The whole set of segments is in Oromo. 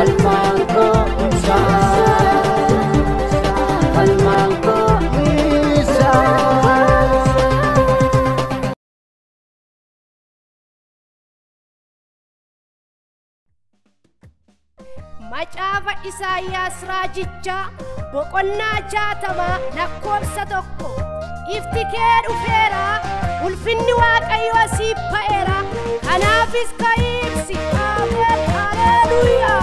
Kalmangko isa, kalmangko isa. Macaafa Isaayyaas raajichaa boqonnaa 60 lakkoofsa 1 ifti kee dhufeera ulfinni Waaqayyoo siif ba'eera kanaafis ka'ii ibsi. Ameen haleluuyaa.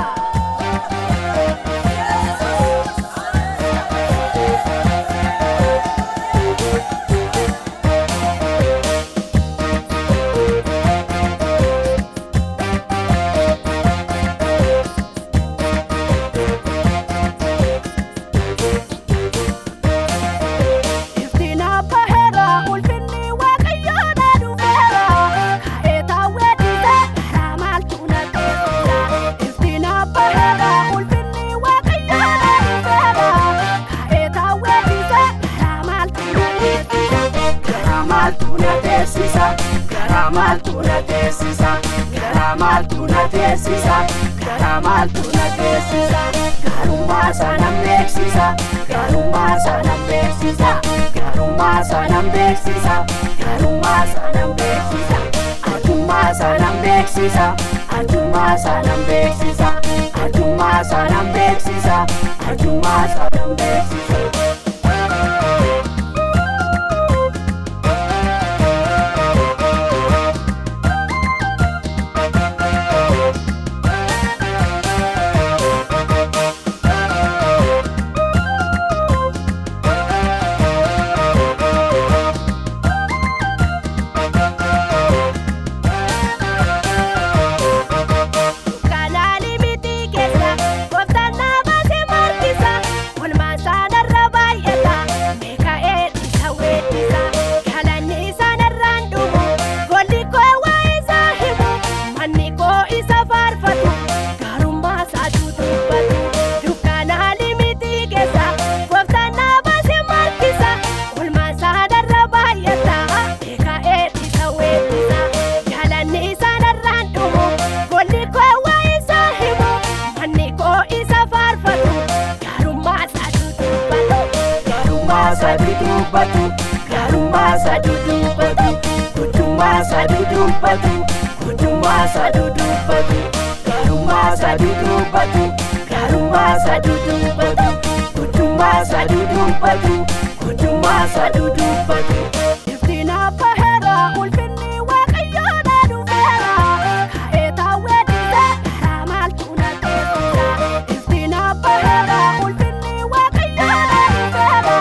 Maltuna tesisa, gara maltuna tesisa, gara maltuna tesisa. Garumma sanam beeksisa, garumma sanam beeksisa, garumma sanam beeksisa, garumma sanam beeksisa. Arjumma sanam beeksisa, arjumma sanam beeksisa, arjumma sanam beeksisa, arjumma sanam beeksisa. Garumma sadudubbatu, kutumma sadudubbatu, kutumma sadudubbatu. Garumma sadudubbatu, garumma sadudubbatu, kutumma sadudubbatu, kutumma sadudubbatu. Iftina bahera ulfinni Waaqayyoo na dhufeera, ka'ee taawweedhise gara maaltuna teessisa. Iftina bahera ulfinni Waaqayyoo na dhufeera.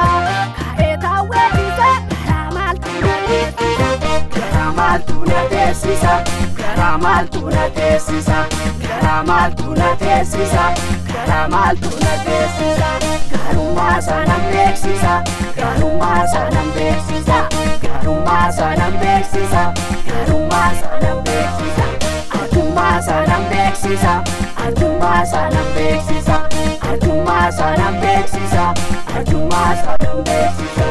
Maltuna tesisa, gara maltuna tesisa, gara maltuna tesisa, gara maltuna tesisa. Garumma sanam beeksisa, garumma sanam beeksisa, garumma sanam beeksisa, garumma sanam beeksisa. Arjumma sanam beeksisa, arjumma sanam beeksisa, arjumma sanam beeksisa, arjumma sanam beeksisa.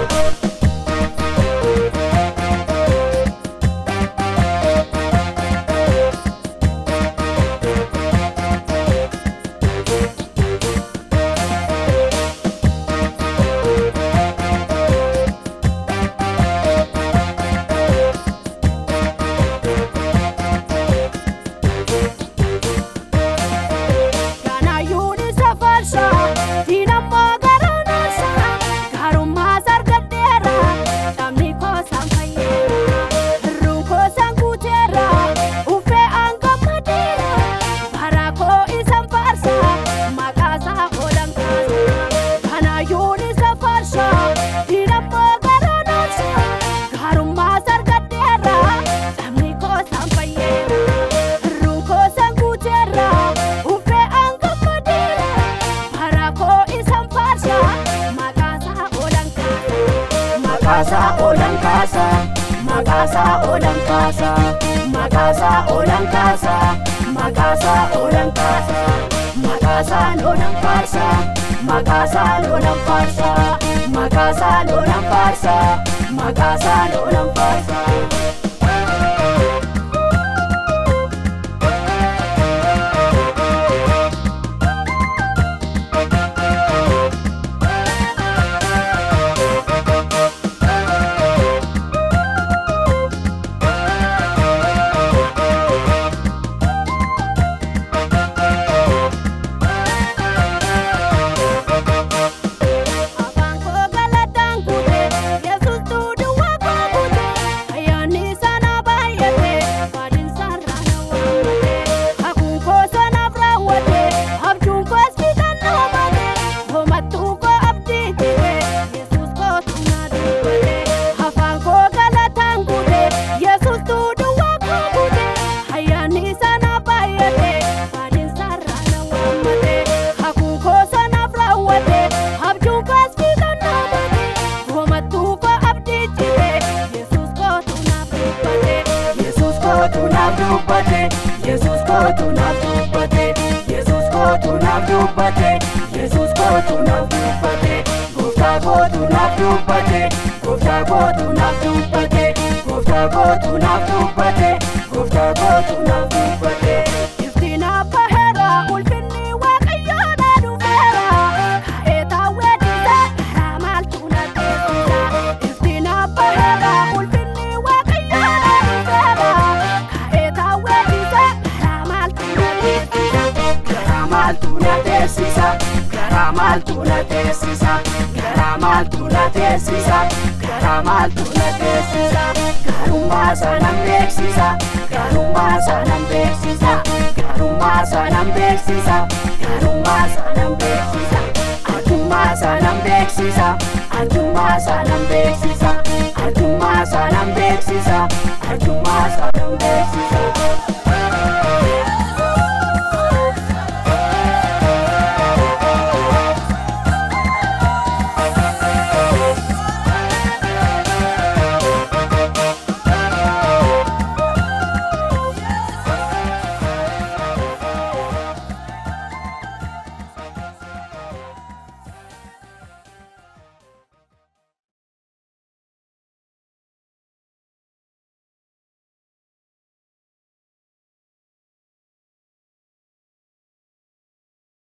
Makasa orang kasa, makasa orang kasa, makasa orang kasa, makasa orang kasa, makasa orang farsa, makasa orang farsa, makasa orang farsa, makasa orang farsa. kootu naaf dubbate Yesuus kootu naaf dubbate Gooftaa kootu naaf dubbate Gooftaa kootu naaf dubbate Gooftaa kootu naaf dubbate Gooftaa kootu naaf dubbate Iftiin abbaheera ulfinni waaqayyoo na dhufeera Ka'ee taawweedhisa karaa maaltu na teessisa Iftiin abbaheera ulfinni waaqayyoo na dhufeera Ka'ee taawweedhisa karaa maaltu na teessisa Karaa maaltu na teessisa Karaa maaltu na teessisa Karaa maaltu na teessisa Karaa maaltu na teessisa Garummaa sanaan beeksisa Garummaa sanaan beeksisa Garummaa sanaan beeksisa Garummaa sanaan beeksisa Arjummaa sanaan beeksisa Arjummaa sanaan beeksisa